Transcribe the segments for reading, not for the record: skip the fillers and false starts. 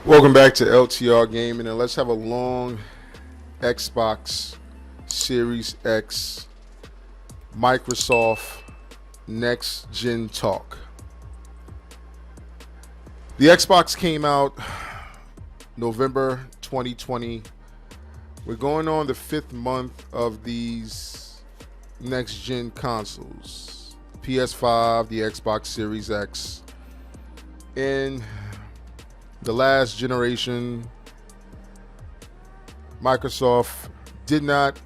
Welcome back to LTR Gaming, and let's have a long Xbox Series X Microsoft Next Gen talk. The Xbox came out November 2020. We're going on the 5th month of these next gen consoles. PS5, the Xbox Series X, and the last generation, Microsoft did not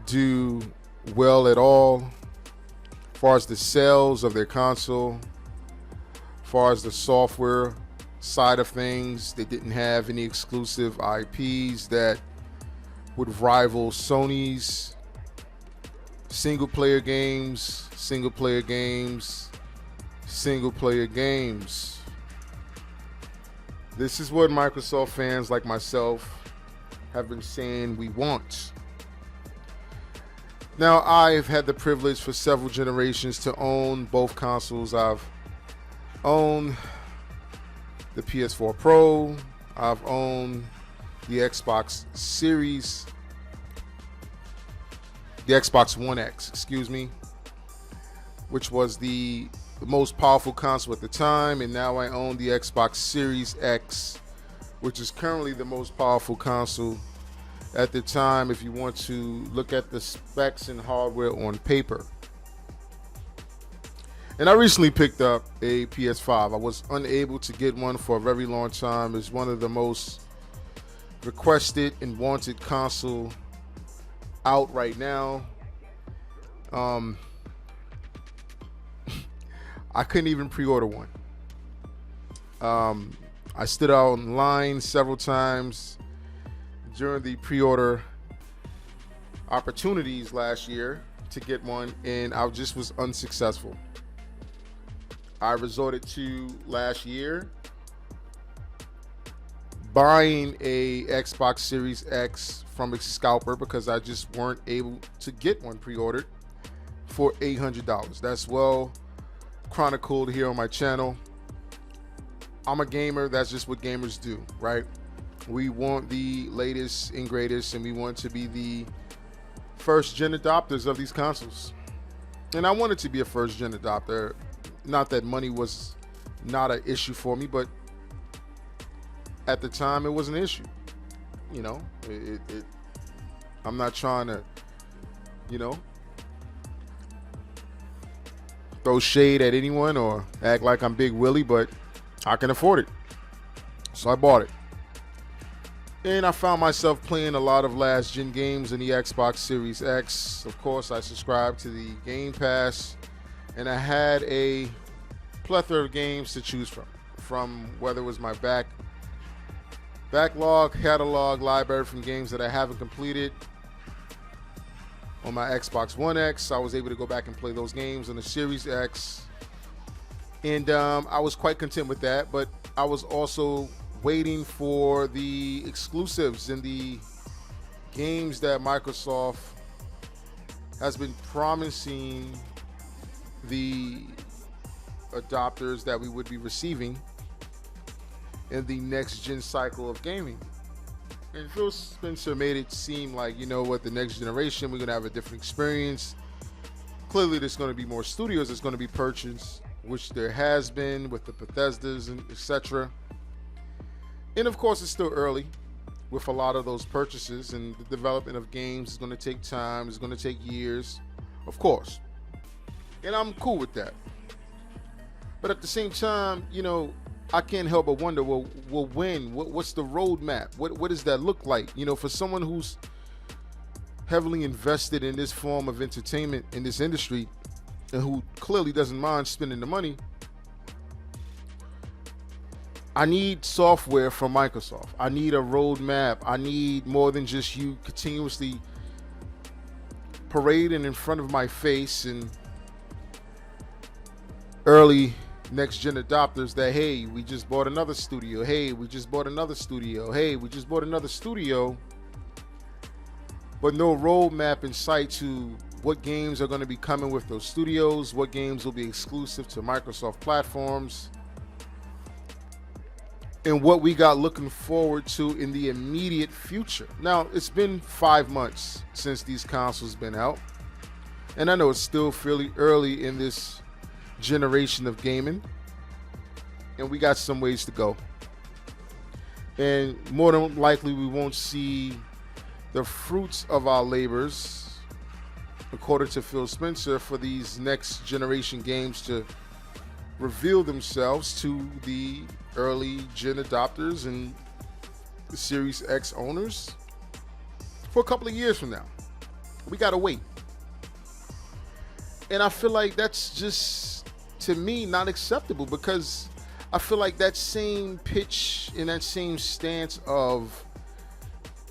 do well at all as far as the sales of their console, as far as the software side of things. They didn't have any exclusive IPs that would rival Sony's single player games. This is what Microsoft fans like myself have been saying we want. Now, I've had the privilege for several generations to own both consoles. I've owned the PS4 Pro. I've owned the Xbox Series, the Xbox One X, which was the most powerful console at the time, and now I own the Xbox Series X, which is currently the most powerful console at the time if you want to look at the specs and hardware on paper. And I recently picked up a PS5. I was unable to get one for a very long time. It's one of the most requested and wanted console out right now. I couldn't even pre-order one. I stood out online several times during the pre-order opportunities last year to get one, and I just was unsuccessful. I resorted to last year buying a Xbox Series X from a scalper because I just weren't able to get one pre-ordered for $800. That's well chronicled here on my channel. I'm a gamer. That's just what gamers do, right? We want the latest and greatest, and we want to be the first gen adopters of these consoles. And I wanted to be a first gen adopter. Not that money was not an issue for me, but at the time it was an issue. You know, I'm not trying to, throw shade at anyone or act like I'm Big Willie, but I can afford it. So I bought it. And I found myself playing a lot of last gen games in the Xbox Series X. Of course, I subscribed to the Game Pass, and I had a plethora of games to choose from whether it was my backlog, catalog, library from games that I haven't completed. On my Xbox One X, I was able to go back and play those games on the Series X. And I was quite content with that, but I was also waiting for the exclusives and the games that Microsoft has been promising the adopters that we would be receiving in the next gen cycle of gaming. And Phil Spencer made it seem like, the next generation, we're going to have a different experience. Clearly, there's going to be more studios that's going to be purchased, which there has been with the Bethesdas and etc. And of course, it's still early with a lot of those purchases, and the development of games is going to take time. It's going to take years, of course. And I'm cool with that. But at the same time, I can't help but wonder, well when? What's the roadmap? What does that look like? For someone who's heavily invested in this form of entertainment in this industry and who clearly doesn't mind spending the money, I need software from Microsoft. I need a roadmap. I need more than just you continuously parading in front of my face and early next gen adopters that, hey, we just bought another studio. Hey, we just bought another studio. Hey, we just bought another studio. But no roadmap in sight to what games are going to be coming with those studios, what games will be exclusive to Microsoft platforms, and what we got looking forward to in the immediate future. Now, it's been 5 months since these consoles been out, and I know it's still fairly early in this generation of gaming, and we got some ways to go. And more than likely, we won't see the fruits of our labors, according to Phil Spencer, for these next generation games to reveal themselves to the early gen adopters and the Series X owners for a couple of years from now. We gotta wait. And I feel like that's just, to me, not acceptable, because I feel like that same pitch and that same stance of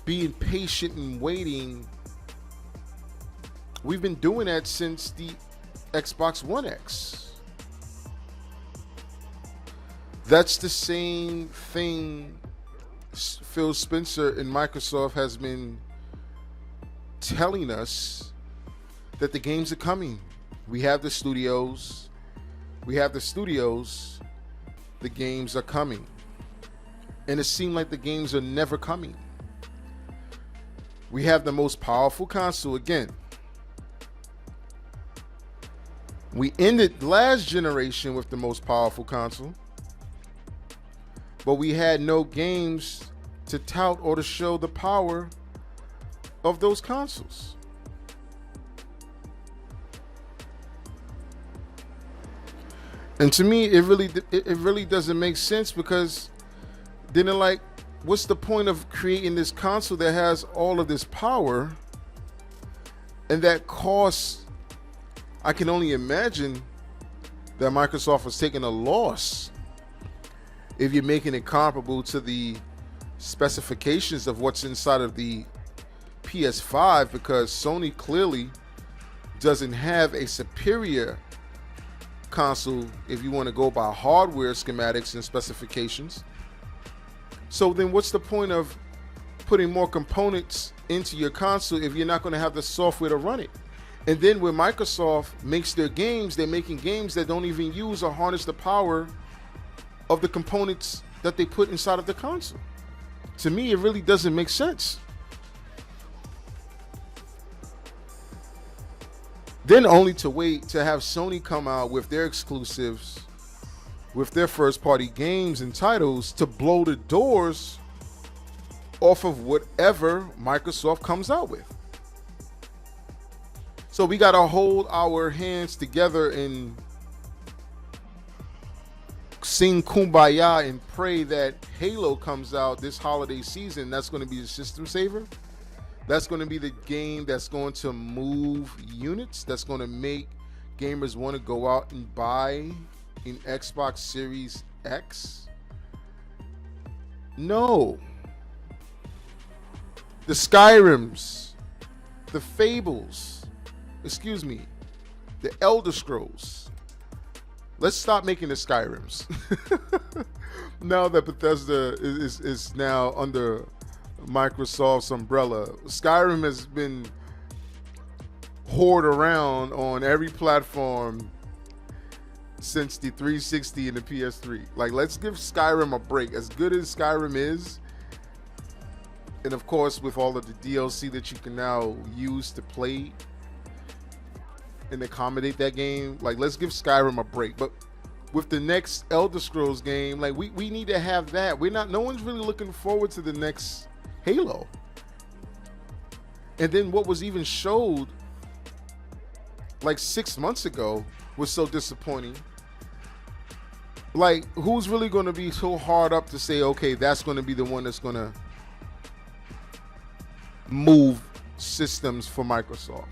being patient and waiting, we've been doing that since the Xbox One X. That's the same thing Phil Spencer and Microsoft has been telling us, that the games are coming. We have the studios. The games are coming. And it seemed like the games are never coming. We have the most powerful console again. We ended last generation with the most powerful console, but we had no games to tout or to show the power of those consoles. And to me, it really doesn't make sense, because then, like, what's the point of creating this console that has all of this power and that costs? I can only imagine that Microsoft was taking a loss if you're making it comparable to the specifications of what's inside of the PS5, because Sony clearly doesn't have a superior console if you want to go by hardware schematics and specifications. So then what's the point of putting more components into your console if you're not going to have the software to run it? And then when Microsoft makes their games, they're making games that don't even use or harness the power of the components that they put inside of the console. To me, it really doesn't make sense. Then only to wait to have Sony come out with their exclusives, with their first-party games and titles, to blow the doors off of whatever Microsoft comes out with. So we got to hold our hands together and sing Kumbaya and pray that Halo comes out this holiday season. That's going to be the system saver. That's going to be the game that's going to move units. That's going to make gamers want to go out and buy an Xbox Series X. No. The Skyrims, the Fables, the Elder Scrolls. Let's stop making the Skyrims. Now that Bethesda is now under Microsoft's umbrella, Skyrim has been hoarded around on every platform since the 360 and the PS3. Like, let's give Skyrim a break. As good as Skyrim is, and of course with all of the DLC that you can now use to play and accommodate that game, like, let's give Skyrim a break. But with the next Elder Scrolls game, like, we need to have that. No one's really looking forward to the next Halo. And then what was even showed like 6 months ago was so disappointing. Like, who's really going to be so hard up to say, okay, that's going to be the one that's going to move systems for Microsoft?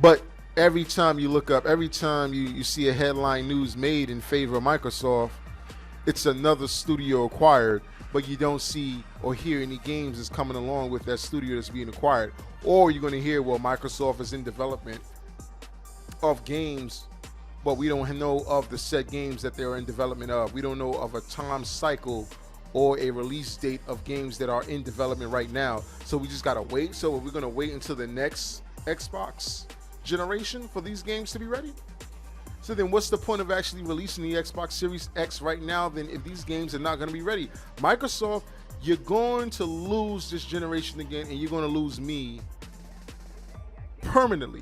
But every time you look up, every time you see a headline news made in favor of Microsoft, it's another studio acquired, but you don't see or hear any games that's coming along with that studio that's being acquired. Or you're going to hear, well, Microsoft is in development of games, but we don't know of the set games that they're in development of. We don't know of a time cycle or a release date of games that are in development right now. So we just got to wait. So we're going to wait until the next Xbox generation for these games to be ready. So then what's the point of actually releasing the Xbox Series X right now then if these games are not going to be ready? Microsoft, you're going to lose this generation again, and you're going to lose me permanently,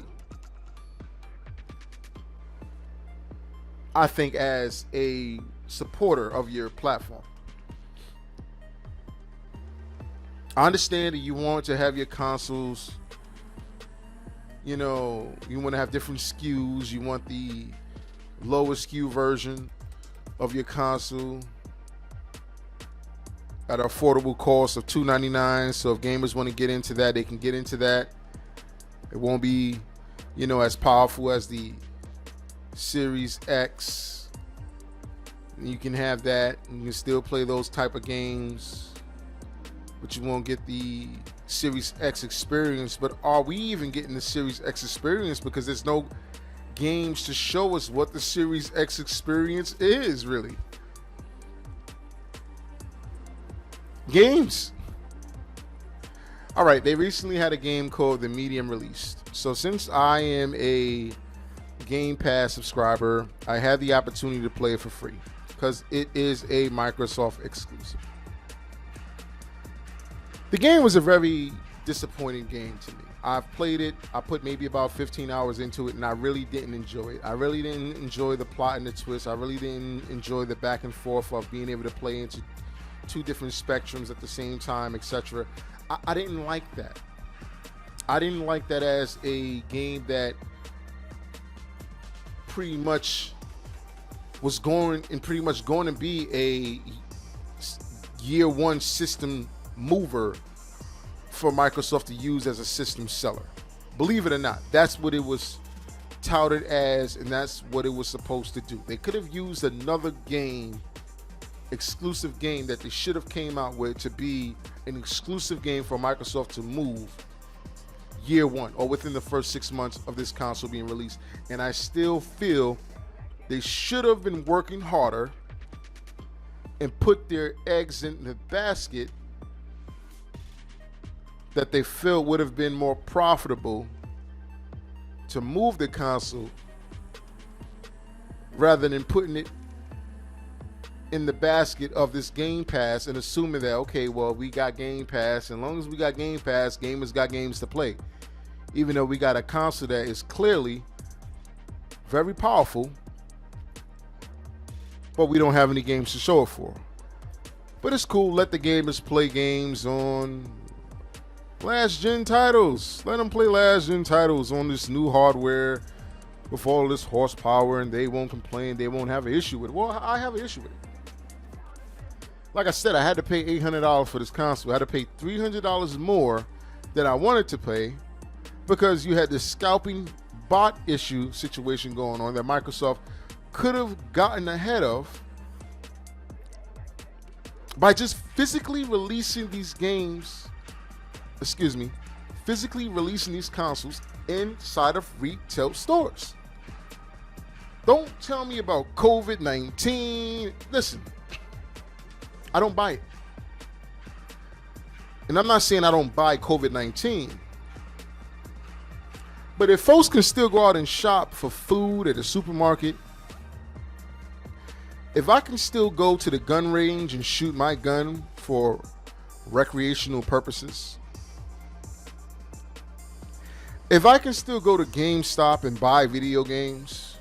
I think, as a supporter of your platform. I understand that you want to have your consoles, you know, you want to have different SKUs. You want the lower SKU version of your console at an affordable cost of $299. So if gamers want to get into that, they can get into that. It won't be, you know, as powerful as the Series X. You can have that. You can still play those type of games, but you won't get the Series X experience. But are we even getting the Series X experience? Because there's no games to show us what the Series X experience is, really. Games. All right, they recently had a game called The Medium released. So since I am a Game Pass subscriber, I had the opportunity to play it for free because it is a Microsoft exclusive. The game was a very disappointing game to me. I've played it. I put maybe about 15 hours into it, and I really didn't enjoy it. I really didn't enjoy the plot and the twist. I really didn't enjoy the back and forth of being able to play into two different spectrums at the same time, etc. I didn't like that. I didn't like that as a game that pretty much was going to be a year one system mover for Microsoft to use as a system seller. Believe it or not, that's what it was touted as, and that's what it was supposed to do. They could have used another game, exclusive game that they should have came out with to be an exclusive game for Microsoft to move year one or within the first 6 months of this console being released. And I still feel they should have been working harder and put their eggs in the basket that they feel would have been more profitable to move the console rather than putting it in the basket of this Game Pass and assuming that, okay, well, we got Game Pass. And as long as we got Game Pass, gamers got games to play. Even though we got a console that is clearly very powerful, but we don't have any games to show it for. But it's cool. Let the gamers play games on last gen titles. Let them play last gen titles on this new hardware with all this horsepower, and they won't complain. They won't have an issue with it. Well, I have an issue with it. Like I said, I had to pay $800 for this console. I had to pay $300 more than I wanted to pay because you had this scalping bot issue situation going on that Microsoft could have gotten ahead of by just physically releasing these games, physically releasing these consoles inside of retail stores. Don't tell me about COVID-19. Listen, I don't buy it. And I'm not saying I don't buy COVID-19. But if folks can still go out and shop for food at a supermarket, if I can still go to the gun range and shoot my gun for recreational purposes, if I can still go to GameStop and buy video games,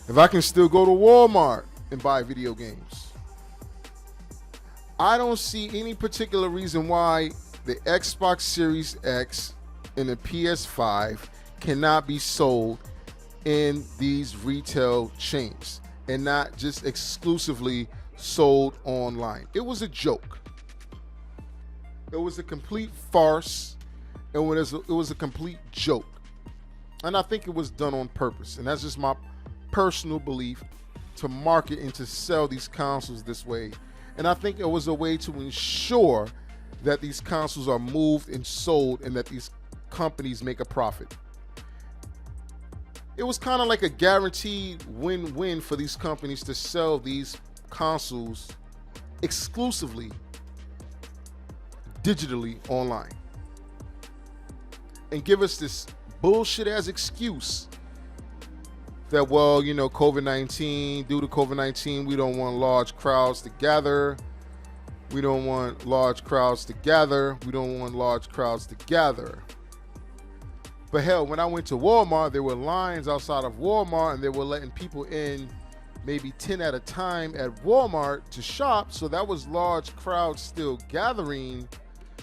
if I can still go to Walmart and buy video games, I don't see any particular reason why the Xbox Series X and the PS5 cannot be sold in these retail chains and not just exclusively sold online. It was a joke. It was a complete farce. It was a complete joke. And I think it was done on purpose. And that's just my personal belief, to market and to sell these consoles this way. And I think it was a way to ensure that these consoles are moved and sold and that these companies make a profit. It was kind of like a guaranteed win-win for these companies to sell these consoles exclusively digitally online and give us this bullshit as excuse that, well, you know, COVID-19, due to COVID-19, we don't want large crowds to gather. We don't want large crowds to gather. We don't want large crowds to gather. But hell, when I went to Walmart, there were lines outside of Walmart, and they were letting people in maybe 10 at a time at Walmart to shop. So that was large crowds still gathering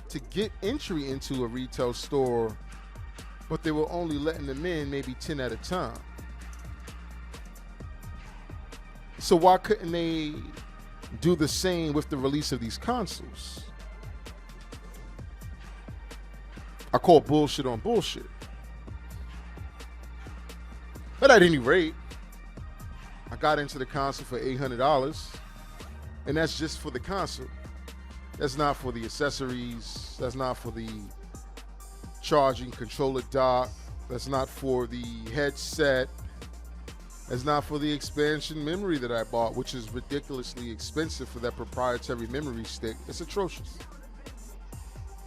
to get entry into a retail store, but they were only letting them in maybe 10 at a time. So why couldn't they do the same with the release of these consoles? I call bullshit on bullshit. But at any rate, I got into the console for $800, and that's just for the console. That's not for the accessories. That's not for the charging controller dock. That's not for the headset. That's not for the expansion memory that I bought, which is ridiculously expensive for that proprietary memory stick. It's atrocious.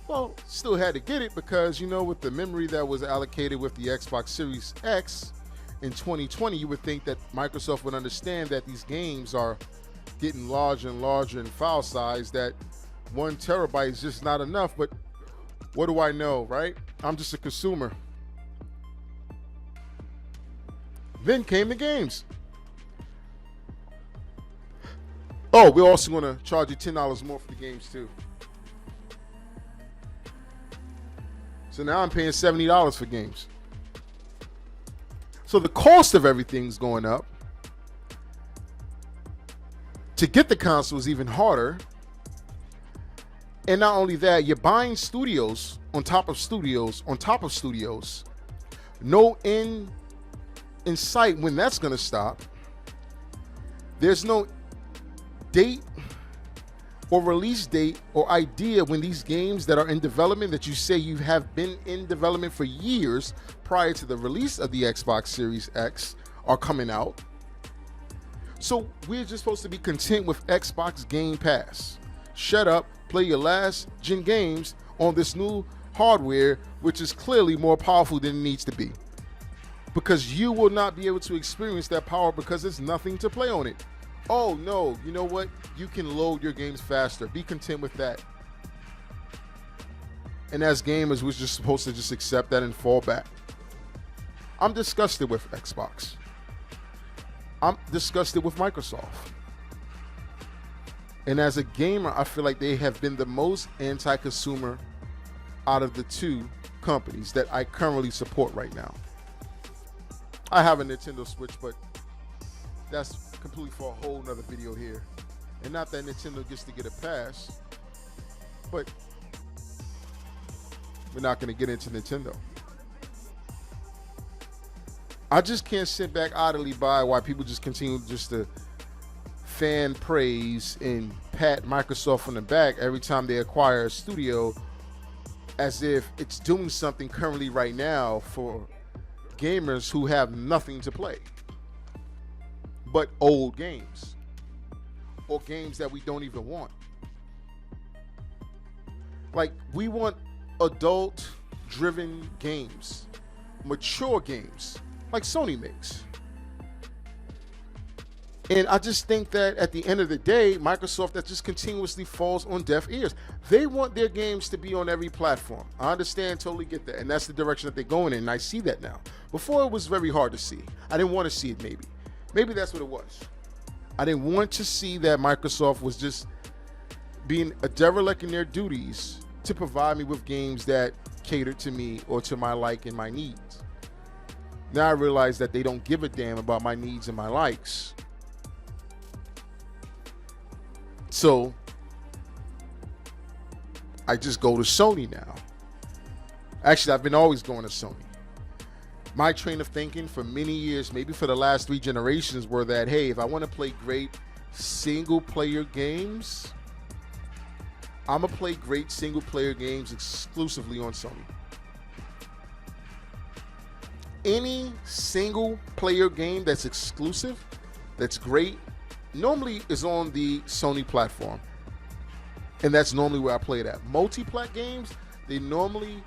Well, still had to get it because, you know, with the memory that was allocated with the Xbox Series X in 2020, you would think that Microsoft would understand that these games are getting larger and larger in file size, that 1 terabyte is just not enough. But what do I know, right? I'm just a consumer. Then came the games. Oh, we're also going to charge you $10 more for the games too. So now I'm paying $70 for games. So the cost of everything's going up. To get the console is even harder. And not only that, you're buying studios on top of studios on top of studios. No end in sight when that's going to stop. There's no date or release date or idea when these games that are in development, that you say you have been in development for years prior to the release of the Xbox Series X, are coming out. So we're just supposed to be content with Xbox Game Pass. Shut up, play your last gen games on this new hardware, which is clearly more powerful than it needs to be. Because you will not be able to experience that power because there's nothing to play on it. Oh no, you know what? You can load your games faster. Be content with that. And as gamers, we're just supposed to just accept that and fall back. I'm disgusted with Xbox. I'm disgusted with Microsoft. And as a gamer, I feel like they have been the most anti-consumer out of the two companies that I currently support right now. I have a Nintendo Switch, but that's completely for a whole nother video here. And not that Nintendo gets to get a pass, but we're not going to get into Nintendo. I just can't sit back idly by while people just continue just to fan praise and pat Microsoft on the back every time they acquire a studio, as if it's doing something currently right now for gamers who have nothing to play but old games or games that we don't even want. Like, we want adult driven games, mature games like Sony makes. And I just think that at the end of the day, Microsoft, that just continuously falls on deaf ears. They want their games to be on every platform. I understand, totally get that. And that's the direction that they're going in. And I see that now. Before, it was very hard to see. I didn't want to see it, maybe. Maybe that's what it was. I didn't want to see that Microsoft was just being a derelict in their duties to provide me with games that catered to me or to my like and my needs. Now I realize that they don't give a damn about my needs and my likes. So I just go to Sony now. Actually, I've been always going to Sony. My train of thinking for many years, maybe for the last 3 generations, were that, hey, if I want to play great single player games, I'm going to play great single player games exclusively on Sony. Any single player game that's exclusive, that's great, normally is on the Sony platform. And that's normally where I play it at. Multi-plat games, they normally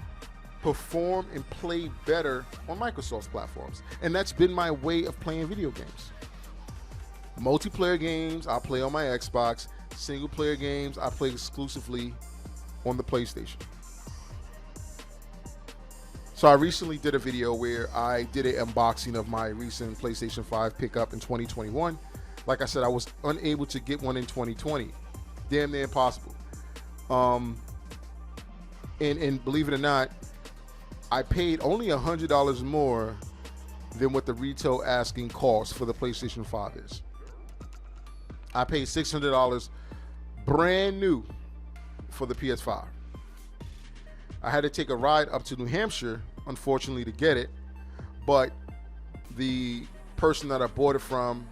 perform and play better on Microsoft's platforms. And that's been my way of playing video games. Multiplayer games, I play on my Xbox. Single player games, I play exclusively on the PlayStation. So I recently did a video where I did an unboxing of my recent PlayStation 5 pickup in 2021. Like I said, I was unable to get one in 2020. Damn near impossible. And believe it or not, I paid only $100 more than what the retail asking cost for the PlayStation 5 is. I paid $600 brand new for the PS5. I had to take a ride up to New Hampshire, unfortunately, to get it, but the person that I bought it from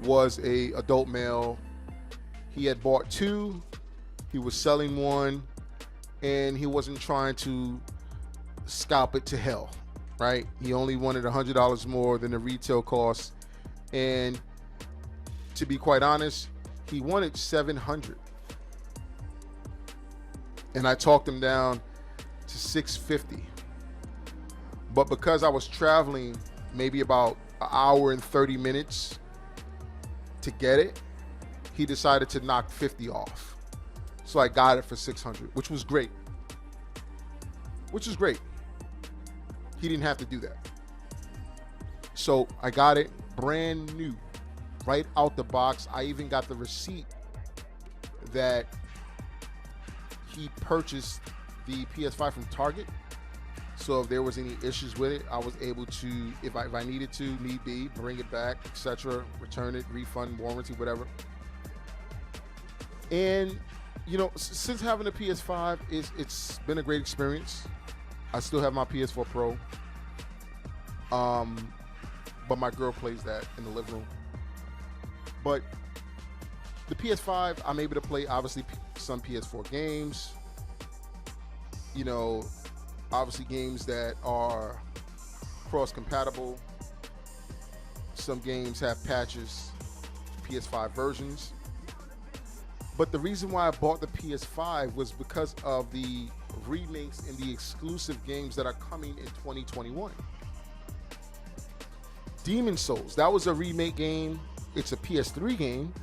was a adult male. He had bought two, he was selling one, and he wasn't trying to scalp it to hell, right? He only wanted $100 more than the retail cost, and to be quite honest, he wanted $700, and I talked him down to $650. But because I was traveling maybe about an hour and 30 minutes to get it, he decided to knock 50 off. So I got it for $600, which was great. Which is great. He didn't have to do that. So I got it brand new, right out the box. I even got the receipt that he purchased the PS5 from Target. So if there was any issues with it, I was able to, if I needed to, need be, bring it back, etc., return it, refund, warranty, whatever. And you know, since having a PS5, it's been a great experience. I still have my PS4 Pro, but my girl plays that in the living room. But the PS5, I'm able to play obviously some PS4 games. You know, obviously games that are cross-compatible. Some games have patches, PS5 versions. But the reason why I bought the PS5 was because of the remakes and the exclusive games that are coming in 2021. Demon's Souls, that was a remake game. It's a PS3 game,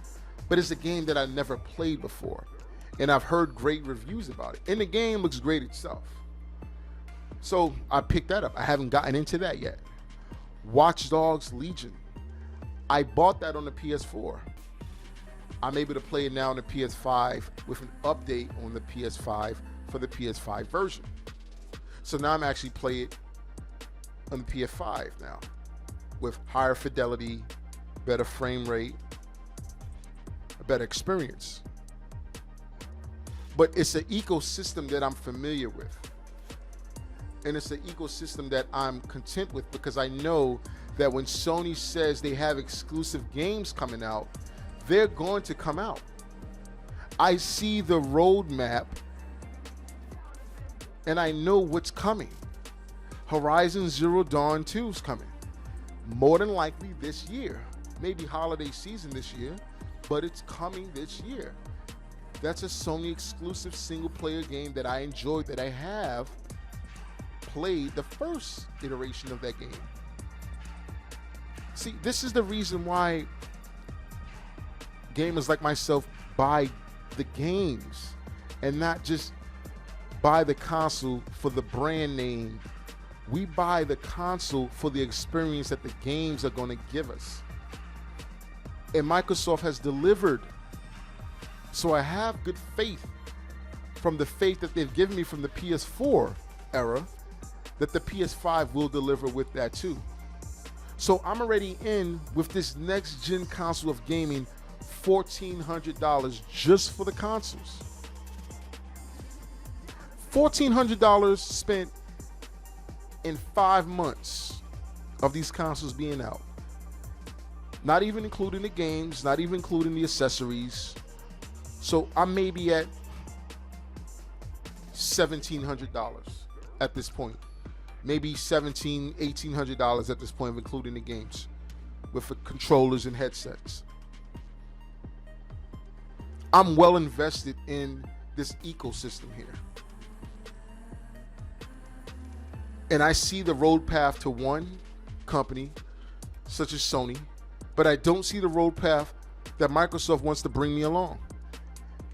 but it's a game that I never played before. And I've heard great reviews about it. And the game looks great itself. So I picked that up. I haven't gotten into that yet. Watch Dogs Legion. I bought that on the PS4. I'm able to play it now on the PS5 with an update on the PS5 for the PS5 version. So now I'm actually playing it on the PS5 now with higher fidelity, better frame rate, a better experience. But it's an ecosystem that I'm familiar with. And it's an ecosystem that I'm content with because I know that when Sony says they have exclusive games coming out, they're going to come out. I see the roadmap and I know what's coming. Horizon Zero Dawn 2 is coming. More than likely this year. Maybe holiday season this year, but it's coming this year. That's a Sony exclusive single player game that I enjoyed, that I have played the first iteration of that game. See, this is the reason why gamers like myself buy the games and not just buy the console for the brand name. We buy the console for the experience that the games are going to give us. And Microsoft has delivered. So I have good faith from the faith that they've given me from the PS4 era that the PS5 will deliver with that too. So I'm already in with this next gen console of gaming, $1,400 just for the consoles. $1,400 spent in 5 months of these consoles being out. Not even including the games, not even including the accessories. So I'm maybe at $1,700 at this point. Maybe $1,700, $1,800 at this point, including the games with the controllers and headsets. I'm well invested in this ecosystem here. And I see the road path to one company, such as Sony, but I don't see the road path that Microsoft wants to bring me along.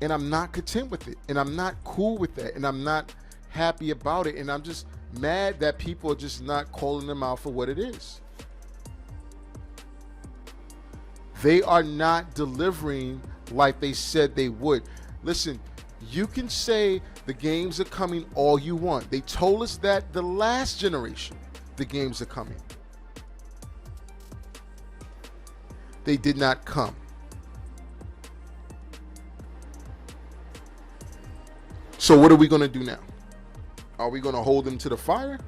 And I'm not content with it. And I'm not cool with that. And I'm not happy about it. And I'm just mad that people are just not calling them out for what it is. They are not delivering like they said they would. Listen, you can say the games are coming all you want. They told us that the last generation, the games are coming. They did not come. So what are we going to do now? Are we going to hold them to the fire?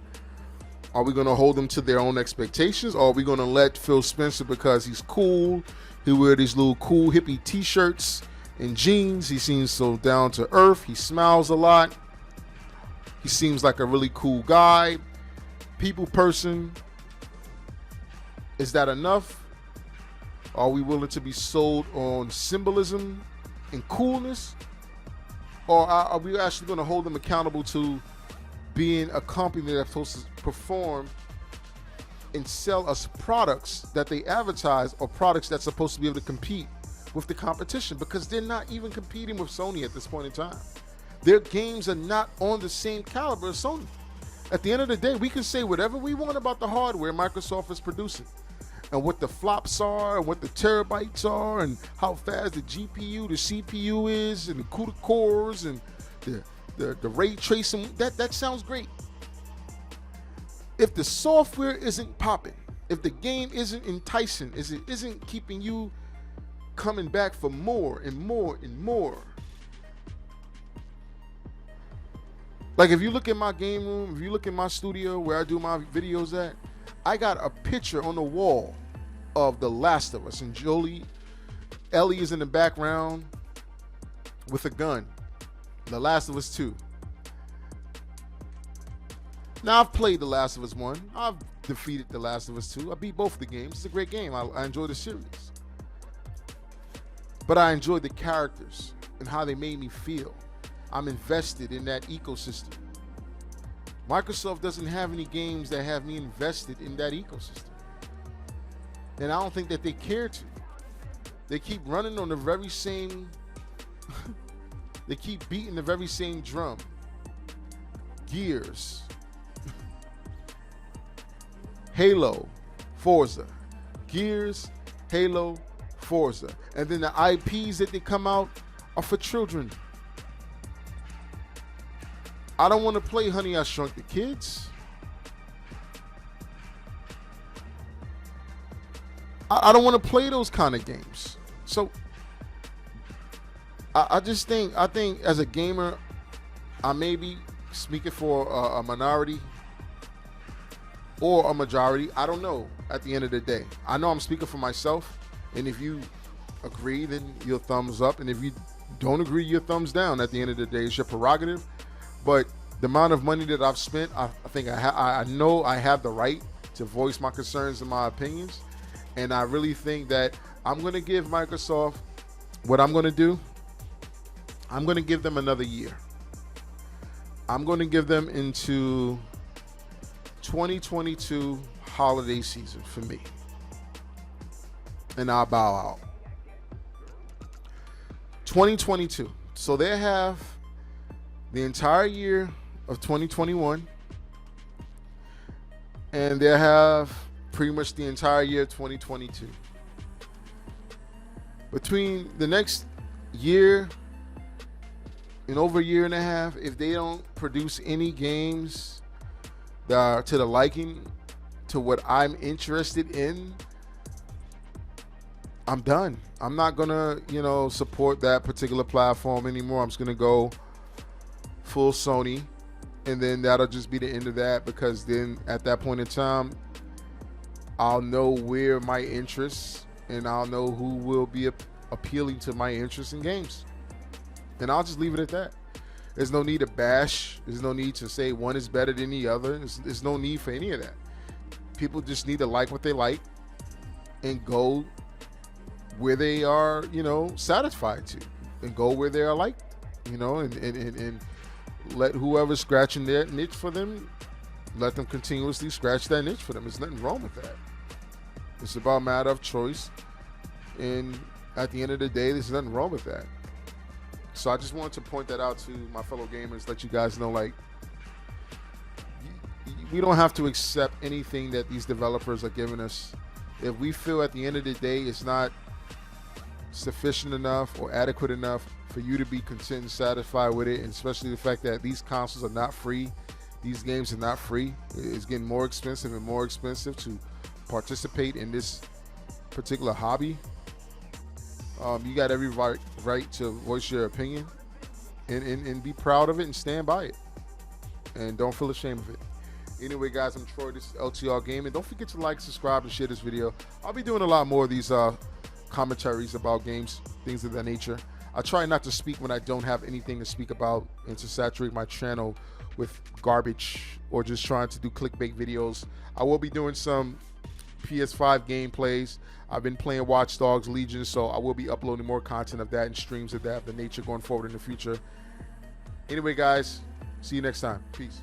Are we going to hold them to their own expectations? Or are we going to let Phil Spencer, because he's cool, he wear these little cool hippie t-shirts and jeans, he seems so down to earth, he smiles a lot, he seems like a really cool guy, people person. Is that enough? Are we willing to be sold on symbolism and coolness? Or are we actually going to hold them accountable to being a company that's supposed to perform and sell us products that they advertise, or products that's supposed to be able to compete with the competition? Because they're not even competing with Sony at this point in time. Their games are not on the same caliber as Sony. At the end of the day, we can say whatever we want about the hardware Microsoft is producing, and what the flops are, and what the terabytes are, and how fast the GPU, the CPU is, and the CUDA cores, and the ray tracing. That sounds great. If the software isn't popping, if the game isn't enticing, if it isn't keeping you coming back for more and more and more. Like, if you look at my game room, if you look at my studio where I do my videos at, I got a picture on the wall of The Last of Us, and Ellie is in the background with a gun. The Last of Us 2. Now, I've played The Last of Us 1. I've defeated The Last of Us 2. I beat both of the games. It's a great game. I enjoy the series. But I enjoyed the characters and how they made me feel. I'm invested in that ecosystem. Microsoft doesn't have any games that have me invested in that ecosystem. And I don't think that they care to. They keep running on the very same, they keep beating the very same drum. Gears, Halo, Forza. Gears, Halo, Forza. And then the IPs that they come out are for children. I don't want to play Honey, I Shrunk the Kids. I don't want to play those kind of games. So I think as a gamer, I may be speaking for a minority or a majority. I don't know at the end of the day. I know I'm speaking for myself. And if you agree, then your thumbs up. And if you don't agree, your thumbs down. At the end of the day, it's your prerogative. But the amount of money that I've spent, I think I know I have the right to voice my concerns and my opinions. And I really think that I'm going to give Microsoft, what I'm going to do, I'm going to give them another year. I'm going to give them into 2022 holiday season for me. And I'll bow out. 2022. So they have the entire year of 2021, and they have pretty much the entire year of 2022. Between the next year and over a year and a half, if they don't produce any games that are to the liking to what I'm interested in, I'm done. I'm not gonna, support that particular platform anymore. I'm just gonna go full Sony, and then that'll just be the end of that, because then at that point in time, I'll know where my interests, and I'll know who will be appealing to my interests in games. And I'll just leave it at that. There's no need to bash. There's no need to say one is better than the other. There's no need for any of that. People just need to like what they like and go where they are, satisfied to, and go where they are liked, and let whoever's scratching their niche for them, let them continuously scratch that niche for them. There's nothing wrong with that. It's about a matter of choice, and at the end of the day, there's nothing wrong with that. So I just wanted to point that out to my fellow gamers, let you guys know, like, we don't have to accept anything that these developers are giving us. If we feel at the end of the day it's not sufficient enough or adequate enough for you to be content and satisfied with it, and especially the fact that these consoles are not free, these games are not free, it's getting more expensive and more expensive to participate in this particular hobby. You got every right to voice your opinion and be proud of it and stand by it, and don't feel ashamed of it. Anyway, guys, I'm Troy. This is LTR Gaming. Don't forget to like, subscribe, and share this video. I'll be doing a lot more of these commentaries about games, things of that nature. I try not to speak when I don't have anything to speak about and to saturate my channel with garbage or just trying to do clickbait videos. I will be doing some PS5 gameplays. I've been playing Watch Dogs Legion, so I will be uploading more content of that and streams of that of the nature going forward in the future. Anyway, guys, see you next time. Peace.